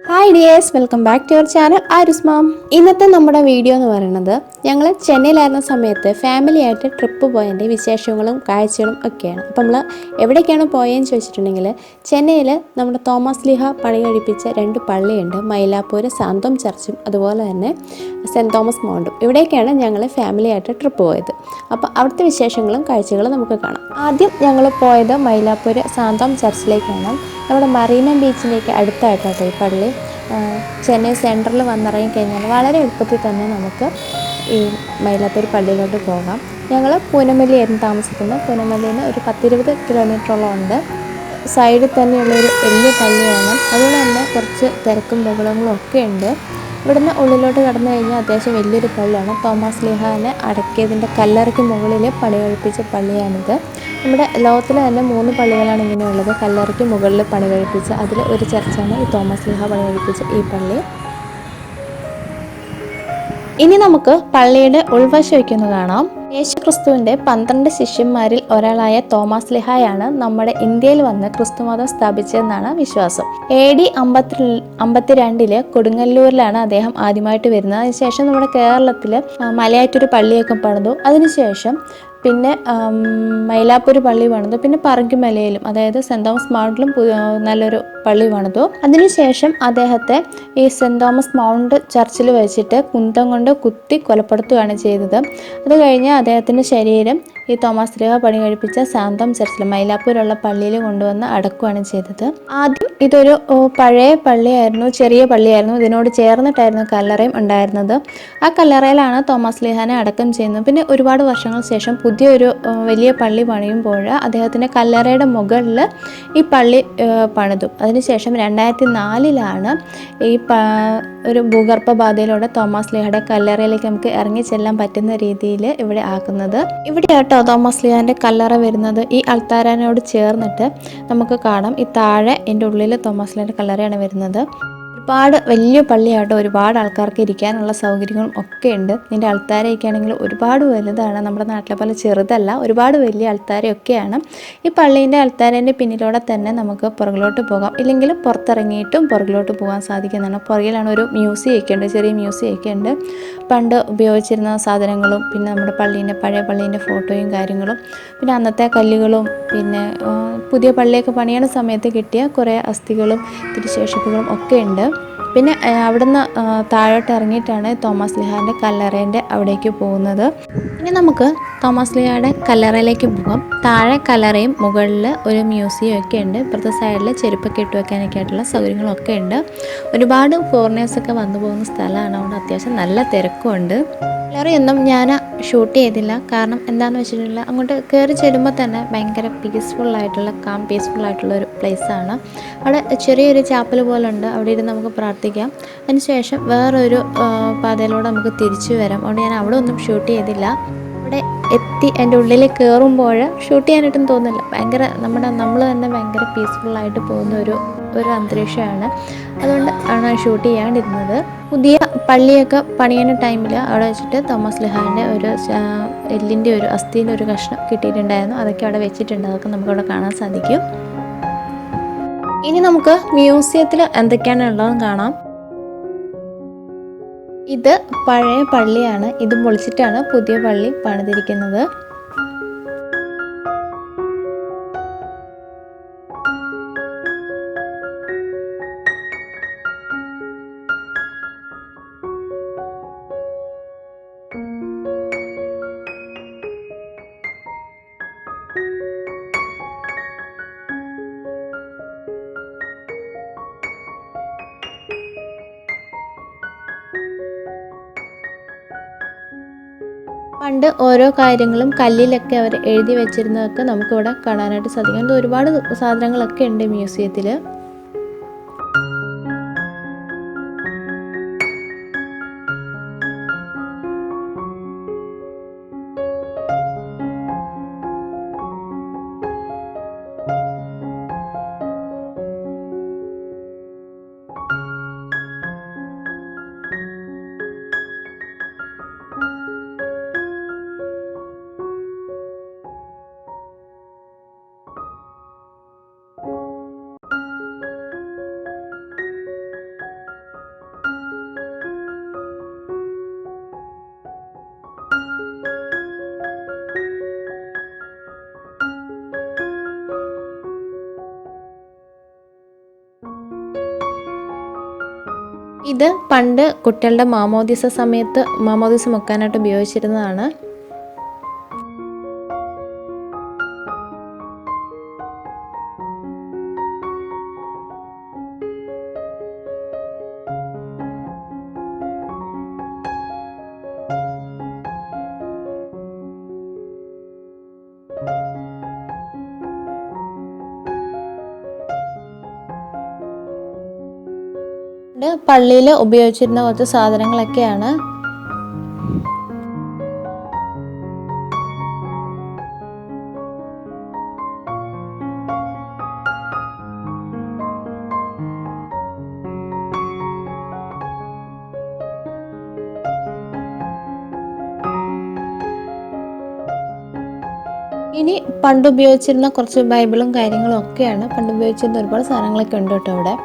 Hi dears, welcome back to your channel Aaru's ma'am. ഇന്നത്തെ നമ്മുടെ video എന്ന് പറയുന്നത് ഞങ്ങൾ ചെന്നൈയിലായിരുന്ന സമയത്ത് ഫാമിലി ആയിട്ട് ട്രിപ്പ് പോയതിൻ്റെ വിശേഷങ്ങളും കാഴ്ചകളും ഒക്കെയാണ്. അപ്പം നമ്മൾ എവിടേക്കാണ് പോയതെന്ന് ചോദിച്ചിട്ടുണ്ടെങ്കിൽ ചെന്നൈയിൽ നമ്മുടെ തോമസ് ലീഹ പണി കഴിപ്പിച്ച 2 പള്ളിയുണ്ട്. മൈലാപ്പൂർ സാന്തോം ചർച്ചും അതുപോലെ തന്നെ സെൻറ്റ് തോമസ് മൗണ്ടും. ഇവിടേക്കാണ് ഞങ്ങൾ ഫാമിലി ആയിട്ട് ട്രിപ്പ് പോയത്. അപ്പോൾ അവിടുത്തെ വിശേഷങ്ങളും കാഴ്ചകളും നമുക്ക് കാണാം. ആദ്യം ഞങ്ങൾ പോയത് മൈലാപ്പൂർ സാന്തോം ചർച്ചിലേക്കാണ്. നമ്മുടെ മറീന ബീച്ചിലേക്ക് അടുത്തായിട്ടാണ് ഈ പള്ളി. ചെന്നൈ സെൻട്രൽ വന്നിറങ്ങി കഴിഞ്ഞാൽ വളരെ എളുപ്പത്തിൽ തന്നെ നമുക്ക് ഈ മൈലാപ്പൂർ പള്ളിയിലോട്ട് പോകാം. ഞങ്ങൾ പൂനമല്ലിയായിരുന്നു താമസിക്കുന്നത്. പൂനമല്ലിയിൽ നിന്ന് ഒരു 10-20 കിലോമീറ്ററോളം ഉണ്ട്. സൈഡിൽ തന്നെയുള്ളൊരു വലിയ പള്ളിയാണ്. അതുകൊണ്ട് തന്നെ കുറച്ച് തിരക്കും ബഹളങ്ങളും ഒക്കെ ഉണ്ട്. ഇവിടുന്ന് ഉള്ളിലോട്ട് കടന്നു കഴിഞ്ഞാൽ അത്യാവശ്യം വലിയൊരു പള്ളിയാണ്. തോമസ് ലീഹാനെ അടക്കിയതിൻ്റെ കല്ലറയ്ക്ക് മുകളിൽ പണി കഴിപ്പിച്ച പള്ളിയാണിത്. നമ്മുടെ ലോകത്തിൽ തന്നെ 3 പള്ളികളാണ് ഇങ്ങനെയുള്ളത്. കല്ലറയ്ക്ക് മുകളിൽ പണി കഴിപ്പിച്ച അതിൽ ഒരു ചർച്ചാണ് ഈ തോമസ് ലീഹ പണി കഴിപ്പിച്ച ഈ പള്ളി. ഇനി നമുക്ക് പള്ളിയുടെ ഉൾവശമൊക്കെ ഒന്ന് കാണാം. യേശുക്രിസ്തുവിൻ്റെ 12 ശിഷ്യന്മാരിൽ ഒരാളായ തോമസ് ലീഹായാണ് നമ്മുടെ ഇന്ത്യയിൽ വന്ന് ക്രിസ്തുമതം സ്ഥാപിച്ചതെന്നാണ് വിശ്വാസം. AD 52 കൊടുങ്ങല്ലൂരിലാണ് അദ്ദേഹം ആദ്യമായിട്ട് വരുന്നത്. അതിനുശേഷം നമ്മുടെ കേരളത്തിൽ മലയാറ്റൂർ പള്ളിയൊക്കെ പണിതു. അതിനുശേഷം പിന്നെ മൈലാപ്പൂർ പള്ളി പണിതു. പിന്നെ പറങ്കിമലയിലും അതായത് സെൻറ്റ് തോമസ് മൗണ്ടിലും നല്ലൊരു പള്ളി പണിതു. അതിനുശേഷം അദ്ദേഹത്തെ ഈ സെൻറ്റ് തോമസ് മൗണ്ട് ചർച്ചിൽ വെച്ചിട്ട് കുന്തം കൊണ്ട് കുത്തി കൊലപ്പെടുത്തുകയാണ് ചെയ്തത്. അത് കഴിഞ്ഞ് അദ്ദേഹത്തിൻ്റെ ശരീരം ഈ തോമസ് ലീഹ പണി കഴിപ്പിച്ച സാന്തോം ചർച്ചിൽ മൈലാപ്പൂരുള്ള പള്ളിയിൽ കൊണ്ടുവന്ന് അടക്കുകയാണ് ചെയ്തത്. ആദ്യം ഇതൊരു പഴയ പള്ളിയായിരുന്നു, ചെറിയ പള്ളിയായിരുന്നു. ഇതിനോട് ചേർന്നിട്ടായിരുന്നു കല്ലറയും ഉണ്ടായിരുന്നത്. ആ കല്ലറയിലാണ് തോമസ് ലീഹാനെ അടക്കം ചെയ്യുന്നത്. പിന്നെ ഒരുപാട് വർഷങ്ങൾക്ക് ശേഷം പുതിയൊരു വലിയ പള്ളി പണിയുമ്പോൾ അദ്ദേഹത്തിൻ്റെ കല്ലറയുടെ മുകളിൽ ഈ പള്ളി പണിതു. അതിനുശേഷം 2004 ഈ ഒരു ഭൂഗർഭ പാതയിലൂടെ തോമസ് ലീഹയുടെ കല്ലറയിലേക്ക് നമുക്ക് ഇറങ്ങി ചെല്ലാൻ പറ്റുന്ന രീതിയിൽ ഇവിടെ ആക്കുന്നത്. ഇവിടെയാട്ടോ തോമസ് ലീഹാൻ്റെ കല്ലറ വരുന്നത്. ഈ അൾത്താരനോട് ചേർന്നിട്ട് നമുക്ക് കാണാം. ഈ താഴെ എൻ്റെ ഉള്ളിൽ തോമസ് ലീഹയുടെ കല്ലറയാണ് വരുന്നത്. ഒരുപാട് വലിയ പള്ളിയാട്ടോ, ഒരുപാട് ആൾക്കാർക്ക് ഇരിക്കാനുള്ള സൗകര്യങ്ങളും ഒക്കെ ഉണ്ട്. ഇതിൻ്റെ അൾത്താരയൊക്കെ ആണെങ്കിൽ ഒരുപാട് വലുതാണ്. നമ്മുടെ നാട്ടിലെ പോലെ ചെറുതല്ല, ഒരുപാട് വലിയ അൾത്താരയൊക്കെയാണ്. ഈ പള്ളീൻ്റെ അൾത്താരേൻ്റെ പിന്നിലൂടെ തന്നെ നമുക്ക് പുറകിലോട്ട് പോകാം, ഇല്ലെങ്കിൽ പുറത്തിറങ്ങിയിട്ടും പുറകിലോട്ട് പോകാൻ സാധിക്കുന്നതാണ്. പുറകിലാണ് ഒരു മ്യൂസിയം ഒക്കെ ഉണ്ട്, ചെറിയ മ്യൂസിയം ഒക്കെ ഉണ്ട്. പണ്ട് ഉപയോഗിച്ചിരുന്ന സാധനങ്ങളും പിന്നെ നമ്മുടെ പഴയ പള്ളീൻ്റെ ഫോട്ടോയും കാര്യങ്ങളും പിന്നെ അന്നത്തെ കല്ലുകളും പിന്നെ പുതിയ പള്ളിയൊക്കെ പണിയണ സമയത്ത് കിട്ടിയ കുറേ അസ്ഥികളും തിരുശേഷിപ്പുകളും ഒക്കെ ഉണ്ട്. പിന്നെ അവിടുന്ന് താഴോട്ട് ഇറങ്ങിയിട്ടാണ് തോമസ് ലീഹാൻ്റെ കല്ലറേൻ്റെ അവിടേക്ക് പോകുന്നത്. ഇനി നമുക്ക് തോമസ് ലീഹയുടെ കല്ലറയിലേക്ക് പോകാം. താഴെ കല്ലറയും മുകളിൽ ഒരു മ്യൂസിയം ഒക്കെ ഉണ്ട്. ഇപ്പുറത്തെ സൈഡിൽ ചെരുപ്പൊക്കെ ഇട്ട് വെക്കാനൊക്കെ ആയിട്ടുള്ള സൗകര്യങ്ങളൊക്കെ ഉണ്ട്. ഒരുപാട് ഫോറിനേഴ്സൊക്കെ വന്നു പോകുന്ന സ്ഥലമാണ്. അവിടെ അത്യാവശ്യം നല്ല തിരക്കുമുണ്ട്. കല്ലറയൊന്നും ഞാൻ ഷൂട്ട് ചെയ്തില്ല. കാരണം എന്താണെന്ന് വെച്ചിട്ടുണ്ടെങ്കിൽ അങ്ങോട്ട് കയറി ചെല്ലുമ്പോൾ തന്നെ ഭയങ്കര പീസ്ഫുള്ളായിട്ടുള്ള ഒരു പ്ലേസാണ്. അവിടെ ചെറിയൊരു ചാപ്പൽ പോലെ ഉണ്ട്. അവിടെ ഇരുന്ന് നമുക്ക് പ്രാർത്ഥിക്കാം. അതിനുശേഷം വേറൊരു പാതയിലൂടെ നമുക്ക് തിരിച്ചു വരാം. അതുകൊണ്ട് ഞാൻ അവിടെ ഒന്നും ഷൂട്ട് ചെയ്തില്ല. അവിടെ എത്തി എൻ്റെ ഉള്ളിൽ കയറുമ്പോൾ ഷൂട്ട് ചെയ്യാനായിട്ടും തോന്നില്ല. ഭയങ്കര നമ്മൾ തന്നെ ഭയങ്കര പീസ്ഫുള്ളായിട്ട് പോകുന്ന ഒരു അന്തരീക്ഷമാണ്. അതുകൊണ്ട് ആണ് ഷൂട്ട് ചെയ്യാണ്ടിരുന്നത്. പുതിയ പള്ളിയൊക്കെ പണിയുന്ന ടൈമിൽ അവിടെ വെച്ചിട്ട് തോമസ് ലീഹാൻ്റെ ഒരു എല്ലിൻ്റെ ഒരു അസ്ഥീൻ്റെ ഒരു കഷ്ണം കിട്ടിയിട്ടുണ്ടായിരുന്നു. അതൊക്കെ അവിടെ വെച്ചിട്ടുണ്ട്. അതൊക്കെ നമുക്കവിടെ കാണാൻ സാധിക്കും. ഇനി നമുക്ക് മ്യൂസിയത്തിൽ എന്തൊക്കെയാണ് ഉള്ളതെന്ന് കാണാം. ഇത് പഴയ പള്ളിയാണ്. ഇത് പൊളിച്ചിട്ടാണ് പുതിയ പള്ളി പണിതിരിക്കുന്നത്. പണ്ട് ഓരോ കാര്യങ്ങളും കല്ലിലൊക്കെ അവർ എഴുതി വെച്ചിരുന്നതൊക്കെ നമുക്കിവിടെ കാണാനായിട്ട് സാധിക്കും. ഒരുപാട് സാധനങ്ങളൊക്കെ ഉണ്ട് മ്യൂസിയത്തിൽ. ഇത് പണ്ട് കുട്ടികളുടെ മാമോദീസ സമയത്ത് മാമോദീസ മുക്കാനായിട്ട് ഉപയോഗിച്ചിരുന്നതാണ്. പള്ളിയിൽ ഉപയോഗിച്ചിരുന്ന കുറച്ച് സാധനങ്ങളൊക്കെയാണ്. ഇനി പണ്ട് ഉപയോഗിച്ചിരുന്ന കുറച്ച് ബൈബിളും കാര്യങ്ങളും ഒക്കെയാണ്. പണ്ട് ഉപയോഗിച്ചിരുന്ന ഒരുപാട് സാധനങ്ങളൊക്കെ ഉണ്ട് കേട്ടോ ഇവിടെ.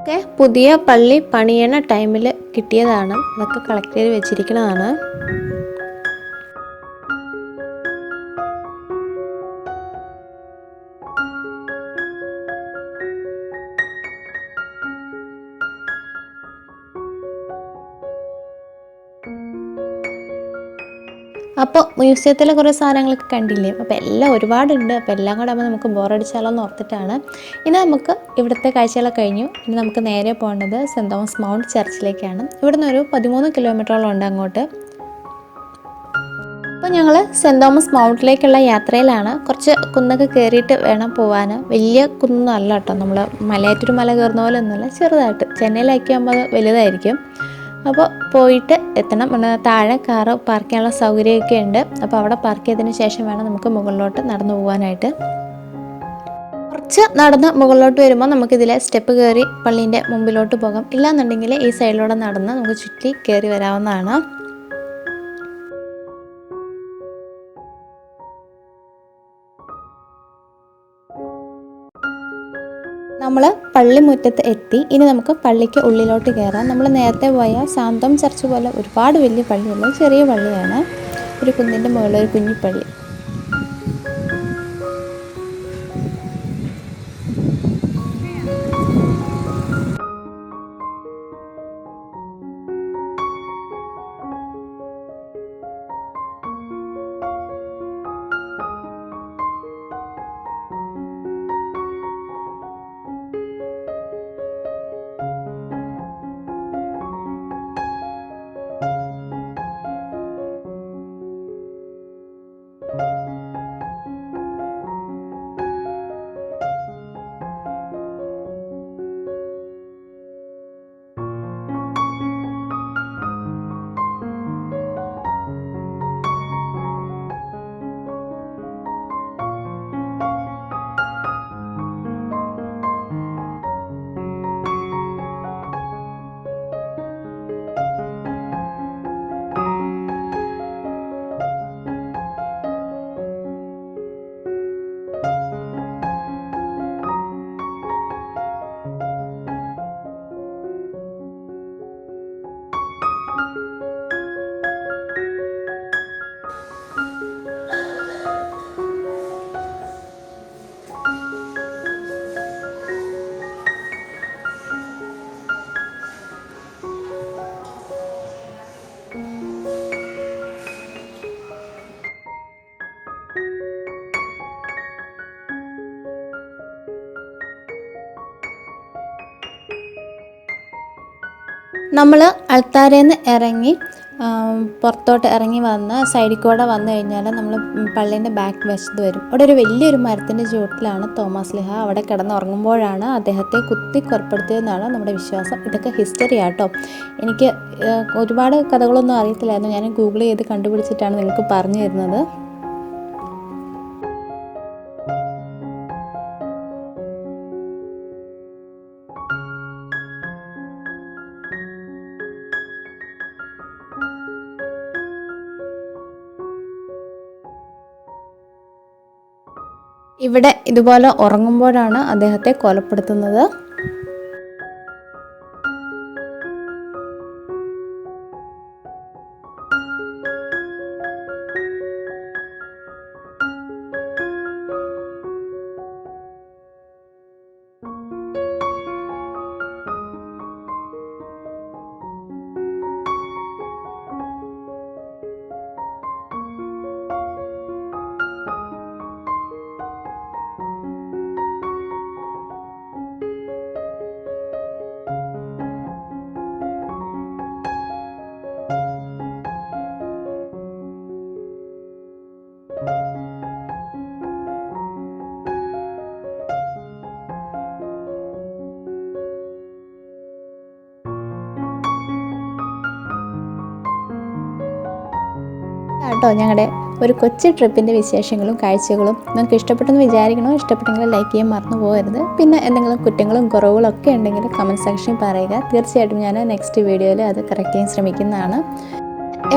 ഒക്കെ പുതിയ പള്ളി പണിയണ ടൈമിൽ കിട്ടിയതാണ്. അതൊക്കെ കളക്ട് ചെയ്ത് വെച്ചിരിക്കുന്നതാണ്. അപ്പോൾ മ്യൂസിയത്തിലെ കുറേ സാധനങ്ങളൊക്കെ കണ്ടില്ലേ. അപ്പോൾ എല്ലാം ഒരുപാടുണ്ട്. അപ്പോൾ എല്ലാം കൂടെ ആകുമ്പോൾ നമുക്ക് ബോറടിച്ചാലോ എന്ന് ഓർത്തിട്ടാണ്. ഇനി നമുക്ക് ഇവിടുത്തെ കാഴ്ചകളൊക്കെ കഴിഞ്ഞു. ഇനി നമുക്ക് നേരെ പോകേണ്ടത് സെൻറ് തോമസ് മൗണ്ട് ചർച്ചിലേക്കാണ്. ഇവിടുന്ന് ഒരു 13 കിലോമീറ്ററോളം ഉണ്ട് അങ്ങോട്ട്. അപ്പോൾ ഞങ്ങൾ സെൻറ് തോമസ് മൗണ്ടിലേക്കുള്ള യാത്രയിലാണ്. കുറച്ച് കുന്നൊക്കെ കയറിയിട്ട് വേണം പോകാൻ. വലിയ കുന്നൊന്നും അല്ല കേട്ടോ. നമ്മൾ മലയാറ്റൂർ മല കയറുന്ന പോലെ ഒന്നുമല്ല, ചെറുതായിട്ട്. ചെന്നൈയിലൊക്കെ ആകുമ്പോൾ അത് വലുതായിരിക്കും. അപ്പോൾ പോയിട്ട് എത്തണം. താഴെ കാറ് പാർക്ക് ചെയ്യാനുള്ള സൗകര്യമൊക്കെ ഉണ്ട്. അപ്പോൾ അവിടെ പാർക്ക് ചെയ്തതിന് ശേഷം വേണം നമുക്ക് മുകളിലോട്ട് നടന്നു പോകാനായിട്ട്. കുറച്ച് നടന്ന് മുകളിലോട്ട് വരുമ്പോൾ നമുക്കിതിലെ സ്റ്റെപ്പ് കയറി പള്ളീൻ്റെ മുമ്പിലോട്ട് പോകാം. ഇല്ലാന്നുണ്ടെങ്കിൽ ഈ സൈഡിലൂടെ നടന്ന് നമുക്ക് ചുറ്റി കയറി വരാവുന്നതാണ്. നമ്മൾ പള്ളിമുറ്റത്ത് എത്തി. ഇനി നമുക്ക് പള്ളിക്ക് ഉള്ളിലോട്ട് കയറാം. നമ്മൾ നേരത്തെ പോയ സാന്തോം ചർച്ച് പോലെ ഒരുപാട് വലിയ പള്ളിയല്ല, ചെറിയ പള്ളിയാണ്. ഒരു കുന്നിൻ്റെ മുകളിൽ ഒരു കുഞ്ഞി പള്ളി. നമ്മൾ അൾത്താരേന്ന് ഇറങ്ങി പുറത്തോട്ട് ഇറങ്ങി വന്ന് സൈഡിൽ കൂടെ വന്നു കഴിഞ്ഞാൽ നമ്മൾ പള്ളീൻ്റെ ബാക്ക് വശത്ത് വരും. അവിടെ ഒരു വലിയൊരു മരത്തിൻ്റെ ചുവട്ടിലാണ് തോമാസ് ലീഹ അവിടെ കിടന്നുറങ്ങുമ്പോഴാണ് അദ്ദേഹത്തെ കുത്തി കൊലപ്പെടുത്തിയതെന്നാണ് നമ്മുടെ വിശ്വാസം. ഇതൊക്കെ ഹിസ്റ്ററി ആട്ടോ. എനിക്ക് ഒരുപാട് കഥകളൊന്നും അറിയത്തില്ലായിരുന്നു. ഞാൻ ഗൂഗിൾ ചെയ്ത് കണ്ടുപിടിച്ചിട്ടാണ് നിങ്ങൾക്ക് പറഞ്ഞു തരുന്നത്. ഇവിടെ ഇതുപോലെ ഉറങ്ങുമ്പോഴാണ് അദ്ദേഹത്തെ കൊലപ്പെടുത്തുന്നത്. കേട്ടോ ഞങ്ങളുടെ ഒരു കൊച്ചു ട്രിപ്പിൻ്റെ വിശേഷങ്ങളും കാഴ്ചകളും നിങ്ങൾക്ക് ഇഷ്ടപ്പെട്ടെന്ന് വിചാരിക്കണോ? ഇഷ്ടപ്പെട്ടെങ്കിൽ ലൈക്ക് ചെയ്യാൻ മറന്നു പോകരുത്. പിന്നെ എന്തെങ്കിലും കുറ്റങ്ങളും കുറവുകളും ഒക്കെ ഉണ്ടെങ്കിൽ കമൻറ്റ് സെക്ഷനിൽ പറയുക. തീർച്ചയായിട്ടും ഞാൻ നെക്സ്റ്റ് വീഡിയോയിൽ അത് കറക്റ്റ് ചെയ്യാൻ ശ്രമിക്കുന്നതാണ്.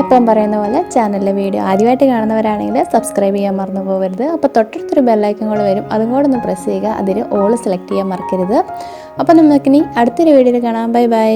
എപ്പം പറയുന്ന പോലെ ചാനലിലെ വീഡിയോ ആദ്യമായിട്ട് കാണുന്നവരാണെങ്കിൽ സബ്സ്ക്രൈബ് ചെയ്യാൻ മറന്നു പോകരുത്. അപ്പോൾ തൊട്ടടുത്തൊരു ബെല്ലൈക്കൺ കൂടെ വരും, അതും കൂടെ ഒന്ന് പ്രസ് ചെയ്യുക. അതിൽ ഓൾ സെലക്ട് ചെയ്യാൻ മറക്കരുത്. അപ്പോൾ നമുക്കിനി അടുത്തൊരു വീഡിയോയിൽ കാണാം. Bye bye.